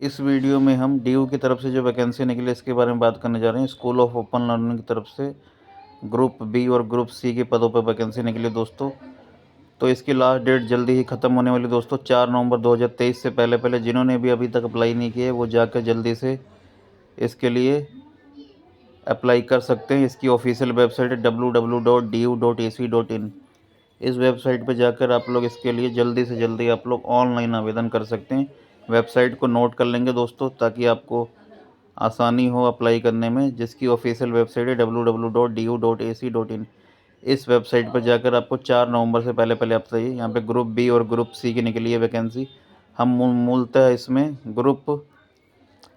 इस वीडियो में हम डीयू की तरफ से जो वैकेंसी निकली इसके बारे में बात करने जा रहे हैं। स्कूल ऑफ ओपन लर्निंग की तरफ से ग्रुप बी और ग्रुप सी के पदों पर वैकेंसी निकली दोस्तों। तो इसकी लास्ट डेट जल्दी ही ख़त्म होने वाली दोस्तों 4 नवंबर 2023 से पहले पहले जिन्होंने भी अभी तक अप्लाई नहीं किए वो जाकर जल्दी से इसके लिए अप्लाई कर सकते हैं। इसकी ऑफिशियल वेबसाइट है www.du.ac.in। इस वेबसाइट पर जाकर आप लोग इसके लिए जल्दी से जल्दी आप लोग ऑनलाइन आवेदन कर सकते हैं। वेबसाइट को नोट कर लेंगे दोस्तों ताकि आपको आसानी हो अप्लाई करने में, जिसकी ऑफिशियल वेबसाइट है www.du.ac.in। इस वेबसाइट पर जाकर आपको 4 नवंबर से पहले पहले आप चाहिए। यहाँ पे ग्रुप बी और ग्रुप सी की निकली है वैकेंसी। हम मूलतः इसमें ग्रुप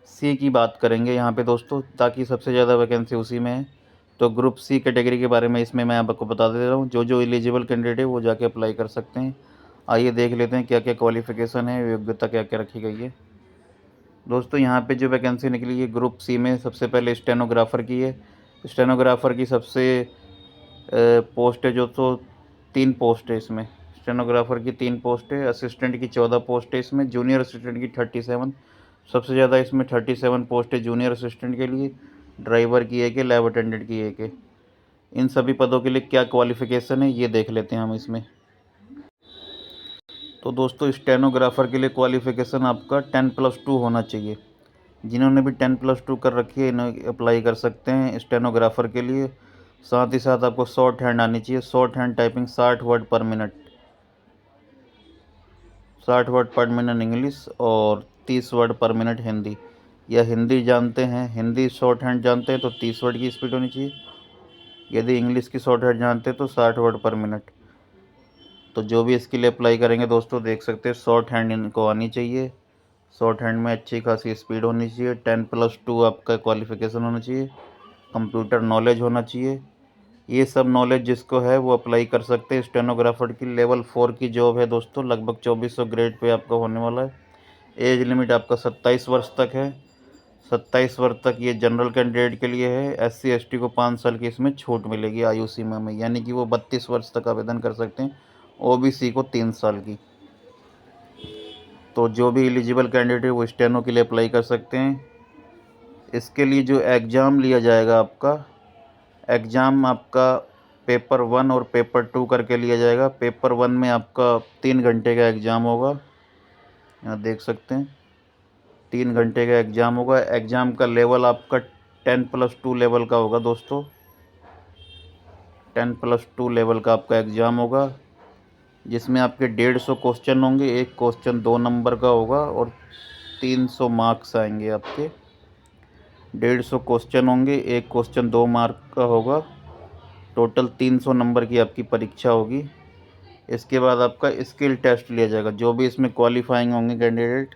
सी की बात करेंगे यहाँ पे दोस्तों, ताकि सबसे ज़्यादा वैकेंसी उसी में है। तो ग्रुप सी कैटेगरी के बारे में इसमें मैं आपको बता दे रहा हूँ। जो जो एलिजिबल कैंडिडेट है वो जाके अप्लाई कर सकते हैं। आइए देख लेते हैं क्या क्या क्वालिफ़िकेशन है, योग्यता क्या क्या रखी गई है दोस्तों। यहाँ पे जो वैकेंसी निकली है ग्रुप सी में सबसे पहले स्टेनोग्राफ़र की है। स्टेनोग्राफ़र की सबसे पोस्ट है जो, तो 3 पोस्ट है इसमें। स्टेनोग्राफ़र की 3 पोस्ट है। असिस्टेंट की 14 पोस्ट है इसमें। जूनियर असिस्टेंट की 37, सबसे ज़्यादा इसमें 37 पोस्ट है जूनियर असिस्टेंट के लिए। ड्राइवर की एक है, लैब अटेंडेंट की एक है। इन सभी पदों के लिए क्या क्वालिफ़िकेशन है ये देख लेते हैं हम इसमें। तो दोस्तों स्टेनोग्राफ़र के लिए क्वालिफ़िकेशन आपका 10+2 होना चाहिए। जिन्होंने भी 10+2 कर रखी है इन्हें अप्लाई कर सकते हैं स्टेनोग्राफ़र के लिए। साथ ही साथ आपको शॉर्ट हैंड आनी चाहिए। Short hand typing 60 word per minute, 60 word per minute English और 30 वर्ड पर मिनट हिंदी। या हिंदी जानते हैं, हिंदी शॉर्ट हैंड जानते हैं तो 30 वर्ड की स्पीड होनी चाहिए। यदि इंग्लिश की शॉर्ट हैंड जानते हैं तो 60 वर्ड पर मिनट। तो जो भी इसके लिए अप्लाई करेंगे दोस्तों देख सकते हैं शॉर्ट हैंड इनको आनी चाहिए। शॉर्ट हैंड में अच्छी खासी स्पीड होनी चाहिए। 10+2 आपका क्वालिफ़िकेशन होना चाहिए। कंप्यूटर नॉलेज होना चाहिए। ये सब नॉलेज जिसको है वो अप्लाई कर सकते हैं। स्टेनोग्राफर की लेवल 4 की जॉब है दोस्तों। लगभग 2400 ग्रेड पे आपका होने वाला है। एज लिमिट आपका 27 वर्ष तक है। 27 वर्ष तक ये जनरल कैंडिडेट के लिए है। SC ST को 5 साल की इसमें छूट मिलेगी आयु सीमा में, यानी कि वो 32 वर्ष तक आवेदन कर सकते हैं। OBC को 3 साल की। तो जो भी एलिजिबल कैंडिडेट है वो स्टेनो के लिए अप्लाई कर सकते हैं। इसके लिए जो एग्ज़ाम लिया जाएगा आपका, एग्ज़ाम आपका पेपर 1 और पेपर 2 करके लिया जाएगा। पेपर 1 में आपका 3 घंटे का एग्ज़ाम होगा, यहाँ देख सकते हैं 3 घंटे का एग्ज़ाम होगा। एग्ज़ाम का लेवल आपका 10+2 लेवल का होगा दोस्तों। 10+2 लेवल का आपका एग्ज़ाम होगा, जिसमें आपके 150 क्वेश्चन होंगे। एक क्वेश्चन 2 नंबर का होगा और 300 मार्क्स आएंगे आपके। 150 क्वेश्चन होंगे, एक क्वेश्चन 2 मार्क का होगा। टोटल 300 नंबर की आपकी परीक्षा होगी। इसके बाद आपका स्किल टेस्ट लिया जाएगा। जो भी इसमें क्वालिफाइंग होंगे कैंडिडेट,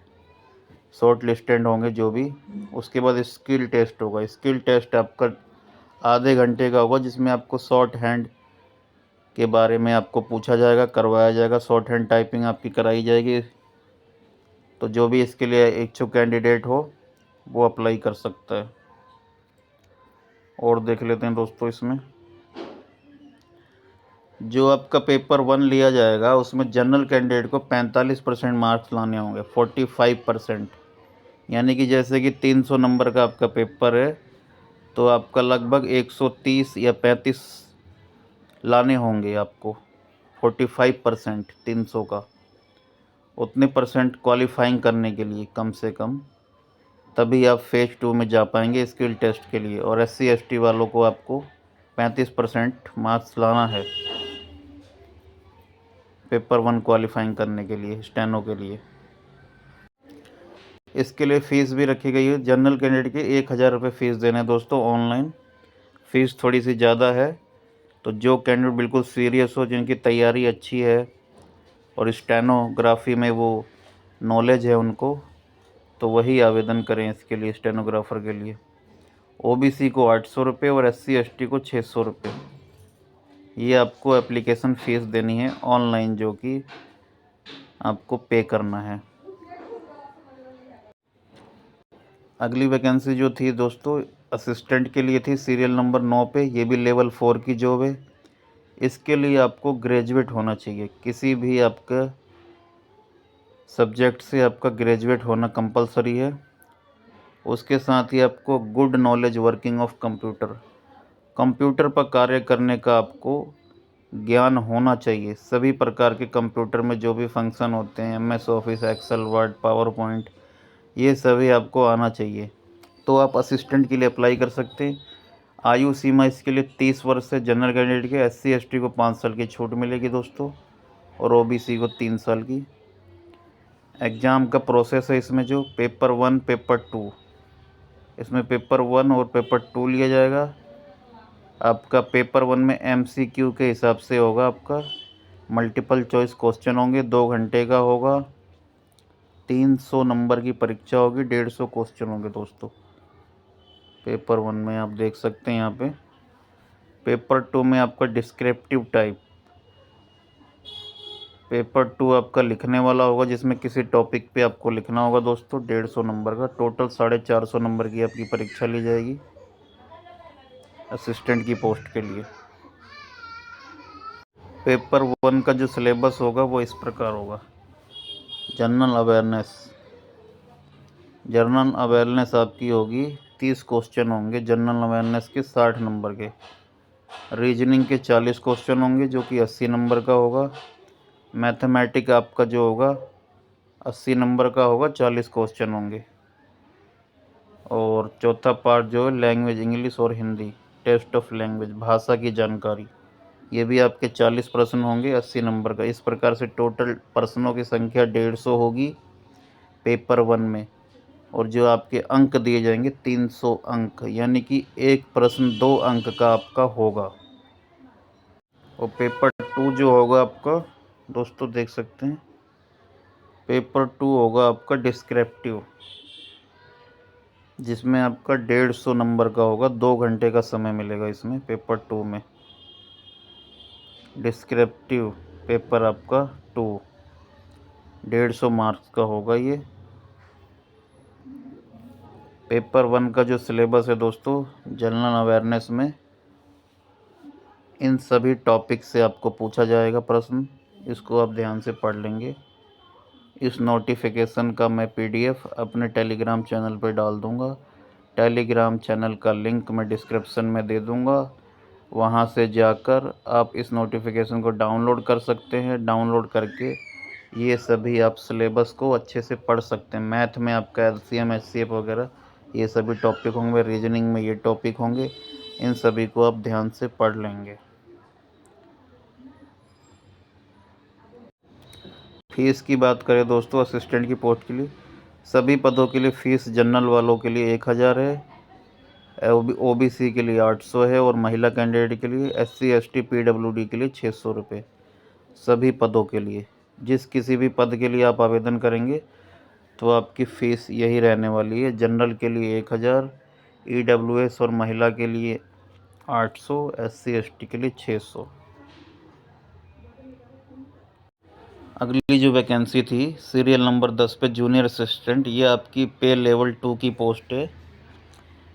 शॉर्ट लिस्टेड होंगे जो भी, उसके बाद स्किल टेस्ट होगा। स्किल टेस्ट आपका आधे घंटे का होगा, जिसमें आपको शॉर्ट हैंड के बारे में आपको पूछा जाएगा, करवाया जाएगा। शॉर्ट हैंड टाइपिंग आपकी कराई जाएगी। तो जो भी इसके लिए इच्छुक कैंडिडेट हो वो अप्लाई कर सकता है। और देख लेते हैं दोस्तों इसमें जो आपका पेपर 1 लिया जाएगा उसमें जनरल कैंडिडेट को 45% मार्क्स लाने होंगे। 45%, यानी कि जैसे कि 300 नंबर का आपका पेपर है तो आपका लगभग 130 या 35 लाने होंगे आपको। 45% 300 का, उतने परसेंट क्वालिफाइंग करने के लिए कम से कम, तभी आप फेज 2 में जा पाएंगे स्किल टेस्ट के लिए। और SC ST वालों को आपको 35% मार्क्स लाना है पेपर 1 क्वालिफाइंग करने के लिए, स्टेनो के लिए। इसके लिए फ़ीस भी रखी गई है। जनरल कैंडिडेट के 1000 रुपये फ़ीस देना है दोस्तों ऑनलाइन। फ़ीस थोड़ी सी ज़्यादा है, तो जो कैंडिडेट बिल्कुल सीरियस हो, जिनकी तैयारी अच्छी है और स्टेनोग्राफी में वो नॉलेज है उनको, तो वही आवेदन करें इसके लिए, स्टेनोग्राफ़र के लिए। OBC को 800 रुपये और SC ST को 600 रुपये। ये आपको एप्लीकेशन फ़ीस देनी है ऑनलाइन, जो कि आपको पे करना है। अगली वैकेंसी जो थी दोस्तों असिस्टेंट के लिए थी, सीरियल नंबर 9 पे। ये भी लेवल 4 की जॉब है। इसके लिए आपको ग्रेजुएट होना चाहिए, किसी भी आपका सब्जेक्ट से आपका ग्रेजुएट होना कंपलसरी है। उसके साथ ही आपको good knowledge working of computer, computer पर कार्य करने का आपको ज्ञान होना चाहिए। सभी प्रकार के कंप्यूटर में जो भी फंक्शन होते हैं, MS office, Excel, Word, PowerPoint, ये सभी आपको आना चाहिए। तो आप असिस्टेंट के लिए अप्लाई कर सकते हैं। आयु सीमा इसके लिए 30 वर्ष है। जनरल कैंडिडेट के SC ST को 5 साल की छूट मिलेगी दोस्तों, और OBC को 3 साल की। एग्ज़ाम का प्रोसेस है इसमें जो पेपर 1, पेपर 2, इसमें पेपर 1 और पेपर 2 लिया जाएगा। आपका पेपर 1 में MCQ के हिसाब से होगा, आपका मल्टीपल चॉइस क्वेश्चन होंगे, 2 घंटे का होगा, 300 नंबर की परीक्षा होगी, 150 क्वेश्चन होंगे दोस्तों पेपर 1 में। आप देख सकते हैं यहाँ पे। पेपर 2 में आपका डिस्क्रिप्टिव टाइप, पेपर 2 आपका लिखने वाला होगा, जिसमें किसी टॉपिक पे आपको लिखना होगा दोस्तों, 150 नंबर का। टोटल 450 नंबर की आपकी परीक्षा ली जाएगी असिस्टेंट की पोस्ट के लिए। पेपर 1 का जो सिलेबस होगा वो इस प्रकार होगा। जनरल अवेयरनेस, जनरल अवेयरनेस आपकी होगी, 30 क्वेश्चन होंगे जनरल अवेयरनेस के, 60 नंबर के। रीजनिंग के 40 क्वेश्चन होंगे जो कि 80 नंबर का होगा। मैथमेटिक आपका जो होगा 80 नंबर का होगा, 40 क्वेश्चन होंगे। और चौथा पार्ट जो है लैंग्वेज, इंग्लिश और हिंदी, टेस्ट ऑफ लैंग्वेज, भाषा की जानकारी, ये भी आपके 40 प्रश्न होंगे, 80 नंबर का। इस प्रकार से टोटल प्रश्नों की संख्या 150 होगी पेपर 1 में। और जो आपके अंक दिए जाएंगे 300 अंक, यानी कि एक प्रश्न 2 अंक का आपका होगा। और पेपर 2 जो होगा आपका दोस्तों देख सकते हैं, पेपर 2 होगा आपका डिस्क्रिप्टिव, जिसमें आपका 150 नंबर का होगा, 2 घंटे का समय मिलेगा इसमें पेपर 2 में। डिस्क्रिप्टिव पेपर आपका 2 150 मार्क्स का होगा ये। पेपर 1 का जो सिलेबस है दोस्तों, जनरल अवेयरनेस में इन सभी टॉपिक से आपको पूछा जाएगा प्रश्न, इसको आप ध्यान से पढ़ लेंगे। इस नोटिफिकेशन का मैं PDF अपने टेलीग्राम चैनल पर डाल दूंगा। टेलीग्राम चैनल का लिंक मैं डिस्क्रिप्शन में दे दूंगा, वहां से जाकर आप इस नोटिफिकेशन को डाउनलोड कर सकते हैं। डाउनलोड करके ये सभी आप सिलेबस को अच्छे से पढ़ सकते हैं। मैथ में आपका LCM HCF वगैरह ये सभी टॉपिक होंगे, रीजनिंग में ये टॉपिक होंगे, इन सभी को आप ध्यान से पढ़ लेंगे। फीस की बात करें दोस्तों, असिस्टेंट की पोस्ट के लिए सभी पदों के लिए फ़ीस जनरल वालों के लिए 1000 है, OBC के लिए 800 है, और महिला कैंडिडेट के लिए SC ST PWD के लिए 600 रुपये। सभी पदों के लिए जिस किसी भी पद के लिए आप आवेदन करेंगे तो आपकी फ़ीस यही रहने वाली है। जनरल के लिए 1000, EWS और महिला के लिए 800, SC ST के लिए 600। अगली जो वैकेंसी थी सीरियल नंबर 10 पे जूनियर असिस्टेंट, ये आपकी पे लेवल 2 की पोस्ट है।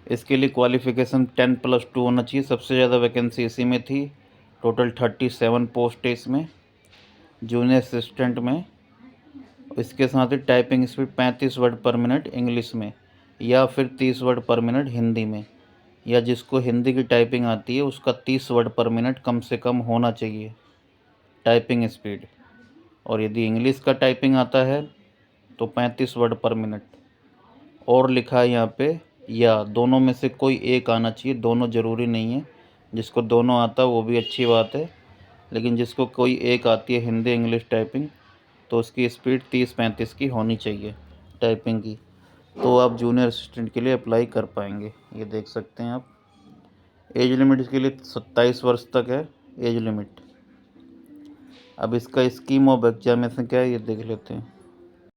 इसके लिए क्वालिफ़िकेशन 10+2 होना चाहिए। सबसे ज़्यादा वैकेंसी इसी में थी, टोटल 37 पोस्ट है इसमें जूनियर असिस्टेंट में। इसके साथ ही typing speed 35 word per minute English में, या फिर 30 वर्ड पर मिनट हिंदी में, या जिसको हिंदी की टाइपिंग आती है उसका 30 वर्ड पर मिनट कम से कम होना चाहिए टाइपिंग स्पीड। और यदि इंग्लिश का टाइपिंग आता है तो 35 वर्ड पर मिनट। और लिखा है यहाँ पे या दोनों में से कोई एक आना चाहिए, दोनों ज़रूरी नहीं है। जिसको दोनों आता है वो भी अच्छी बात है, लेकिन जिसको कोई एक आती है हिंदी इंग्लिश टाइपिंग, तो उसकी स्पीड 30-35 की होनी चाहिए टाइपिंग की, तो आप जूनियर असिस्टेंट के लिए अप्लाई कर पाएंगे। ये देख सकते हैं आप। एज लिमिट इसके लिए 27 वर्ष तक है एज लिमिट। अब इसका स्कीम ऑफ एग्जामिनेशन क्या है ये देख लेते हैं।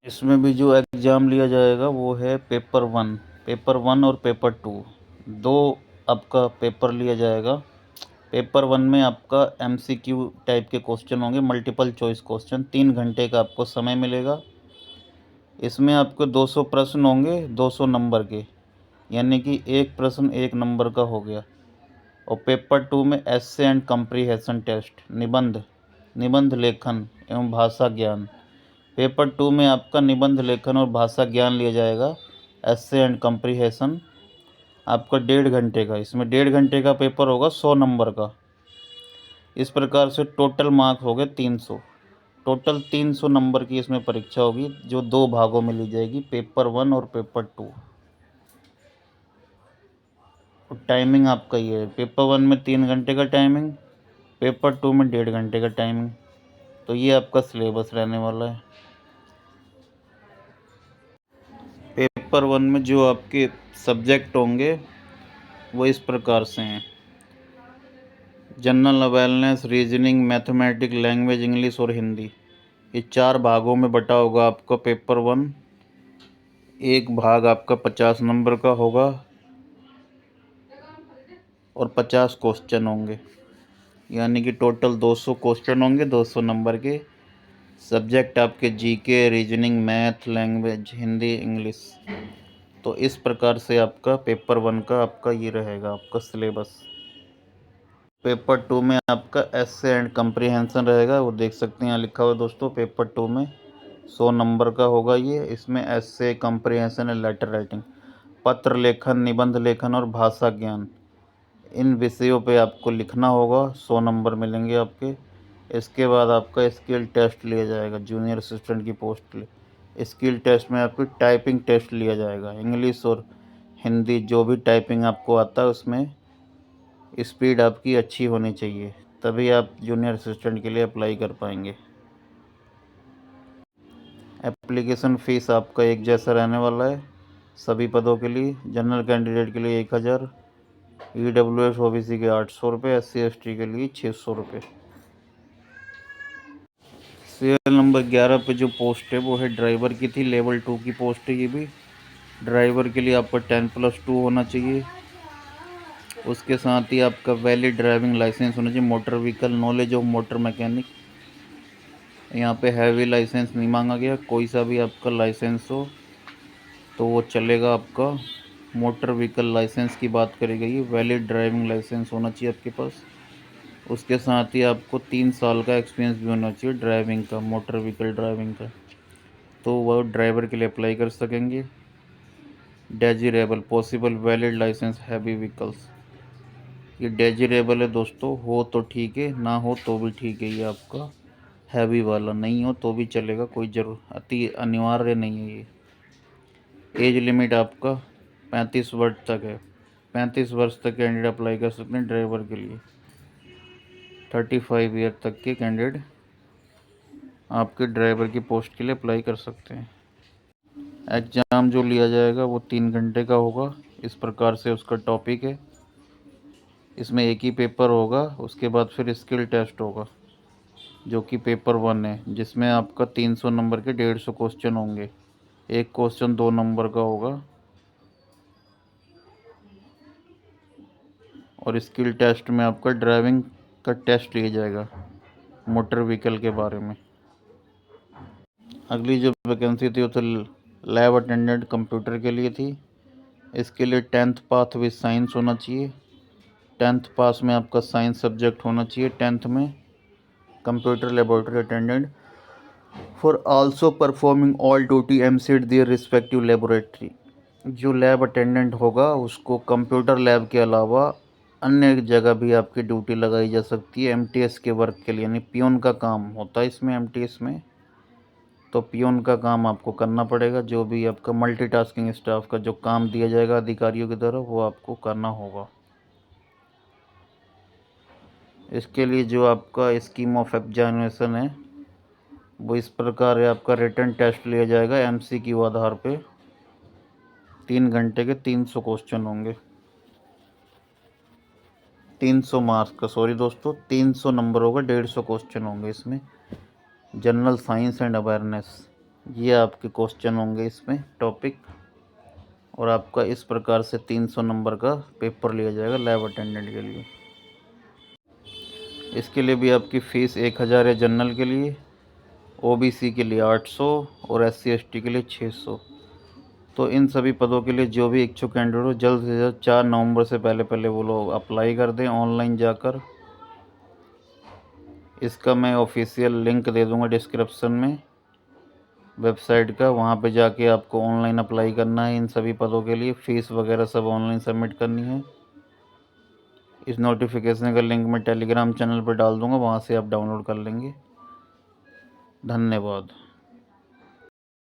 इसमें भी जो एग्ज़ाम लिया जाएगा वो है पेपर 1 और पेपर 2, दो आपका पेपर लिया जाएगा। पेपर 1 में आपका MCQ टाइप के क्वेश्चन होंगे, मल्टीपल चॉइस क्वेश्चन, 3 घंटे का आपको समय मिलेगा। इसमें आपको 200 प्रश्न होंगे, 200 नंबर के, यानी कि एक प्रश्न 1 नंबर का हो गया। और पेपर 2 में एसे एंड कंप्रीहेंशन टेस्ट, निबंध लेखन एवं भाषा ज्ञान। पेपर 2 में आपका निबंध लेखन और भाषा ज्ञान लिया जाएगा, एस्से एंड कंप्रीहेंशन, आपका 1.5 घंटे का। इसमें 1.5 घंटे का पेपर होगा 100 नंबर का। इस प्रकार से टोटल मार्क हो गए 300। टोटल 300 नंबर की इसमें परीक्षा होगी, जो 2 भागों में ली जाएगी, पेपर 1 और पेपर 2। और टाइमिंग आपका ये है, पेपर 1 में 3 घंटे का टाइमिंग, पेपर 2 में 1.5 घंटे का टाइमिंग। तो ये आपका सिलेबस रहने वाला है। पेपर 1 में जो आपके सब्जेक्ट होंगे वो इस प्रकार से हैं: general awareness, reasoning, mathematics, language English और हिंदी। ये 4 भागों में बटा होगा आपका पेपर 1। एक भाग आपका 50 नंबर का होगा और 50 क्वेश्चन होंगे, यानी कि टोटल 200 क्वेश्चन होंगे 200 नंबर के। सब्जेक्ट आपके GK, reasoning, math, language, Hindi, English. तो इस प्रकार से आपका पेपर 1 का आपका ये रहेगा आपका सिलेबस। पेपर 2 में आपका एस्से एंड कंप्रीहेंशन रहेगा, वो देख सकते हैं यहाँ लिखा हुआ है दोस्तों। पेपर 2 में 100 नंबर का होगा ये। इसमें एस्से, कंप्रीहेंशन एंड लेटर राइटिंग, पत्र लेखन, निबंध लेखन और भाषा ज्ञान, इन विषयों पे आपको लिखना होगा। 100 नंबर मिलेंगे आपके। इसके बाद आपका स्किल टेस्ट लिया जाएगा, जूनियर असिस्टेंट की पोस्ट के लिए। स्किल टेस्ट में आपकी टाइपिंग टेस्ट लिया जाएगा। इंग्लिश और हिंदी जो भी टाइपिंग आपको आता है उसमें स्पीड आपकी अच्छी होनी चाहिए, तभी आप जूनियर असिस्टेंट के लिए अप्लाई कर पाएंगे। एप्लीकेशन फ़ीस आपका एक जैसा रहने वाला है सभी पदों के लिए। जनरल कैंडिडेट के लिए 1000, EWS OBC के 800 रुपये, SC ST के लिए 600 रुपये। सीरियल नंबर 11 पे जो पोस्ट है वो है ड्राइवर की थी, लेवल 2 की पोस्ट है ये भी। ड्राइवर के लिए आपका 10+2 होना चाहिए। उसके साथ ही आपका वैलिड ड्राइविंग लाइसेंस होना चाहिए, motor vehicle, knowledge of motor mechanic. यहाँ पे हैवी लाइसेंस नहीं मांगा गया, कोई सा भी आपका लाइसेंस हो तो वो चलेगा आपका। मोटर व्हीकल लाइसेंस की बात करी गई है, वैलिड ड्राइविंग लाइसेंस होना चाहिए आपके पास। उसके साथ ही आपको 3 साल का एक्सपीरियंस भी होना चाहिए ड्राइविंग का, मोटर व्हीकल ड्राइविंग का, तो वह ड्राइवर के लिए अप्लाई कर सकेंगे। Desirable possible valid licence heavy vehicles, ये डेजिरेबल है दोस्तों, हो तो ठीक है, ना हो तो भी ठीक है। ये आपका हैवी वाला नहीं हो तो भी चलेगा, कोई अति अनिवार्य नहीं है ये। एज लिमिट आपका 35 वर्ष तक है। 35 वर्ष तक कैंडिडेट अप्लाई कर सकते हैं ड्राइवर के लिए। 35 ईयर तक के कैंडिडेट आपके ड्राइवर की पोस्ट के लिए अप्लाई कर सकते हैं। एग्ज़ाम जो लिया जाएगा वो 3 घंटे का होगा। इस प्रकार से उसका टॉपिक है। इसमें एक ही पेपर होगा, उसके बाद फिर स्किल टेस्ट होगा जो कि पेपर 1 है, जिसमें आपका 300 नंबर के 150 क्वेश्चन होंगे। एक क्वेश्चन 2 नंबर का होगा। और स्किल टेस्ट में आपका ड्राइविंग का टेस्ट लिया जाएगा, मोटर व्हीकल के बारे में। अगली जो वैकेंसी थी वो तो लैब अटेंडेंट कंप्यूटर के लिए थी। इसके लिए 10th पास विद साइंस होना चाहिए। 10th पास में आपका साइंस सब्जेक्ट होना चाहिए 10th में। Computer laboratory attendant for also performing all duty एमसीड देयर रिस्पेक्टिव लेबोरेटरी। जो लैब अटेंडेंट होगा उसको कंप्यूटर लैब के अलावा अन्य जगह भी आपकी ड्यूटी लगाई जा सकती है एमटीएस के वर्क के लिए, यानी पियून का काम होता है इसमें एमटीएस में। तो पियून का काम आपको करना पड़ेगा, जो भी आपका मल्टीटास्किंग स्टाफ का जो काम दिया जाएगा अधिकारियों की तरफ वो आपको करना होगा। इसके लिए जो आपका स्कीम ऑफ एग्जामिनेशन है वो इस प्रकार है। आपका रिटन टेस्ट लिया जाएगा एमसीक्यू आधार पे। 3 घंटे के 300 क्वेश्चन होंगे, 300 मार्क्स का, सॉरी दोस्तों 300 नंबर होगा, 150 क्वेश्चन होंगे इसमें। जनरल साइंस एंड अवेयरनेस, ये आपके क्वेश्चन होंगे इसमें टॉपिक। और आपका इस प्रकार से 300 नंबर का पेपर लिया जाएगा लैब अटेंडेंट के लिए। इसके लिए भी आपकी फ़ीस 1000 है जनरल के लिए, ओबीसी के लिए 800 और एससी एसटी के लिए 600। तो इन सभी पदों के लिए जो भी इच्छुक कैंडिडेट हो जल्द से जल्द 4 नवंबर से पहले वो लोग अप्लाई कर दें ऑनलाइन जाकर। इसका मैं ऑफिशियल लिंक दे दूंगा डिस्क्रिप्शन में। वेबसाइट का, वहाँ पे जाके आपको ऑनलाइन अप्लाई करना है इन सभी पदों के लिए। फ़ीस वगैरह सब ऑनलाइन सबमिट करनी है। इस नोटिफिकेशन का लिंक मैं टेलीग्राम चैनल पर डाल दूँगा, वहाँ से आप डाउनलोड कर लेंगे। धन्यवाद।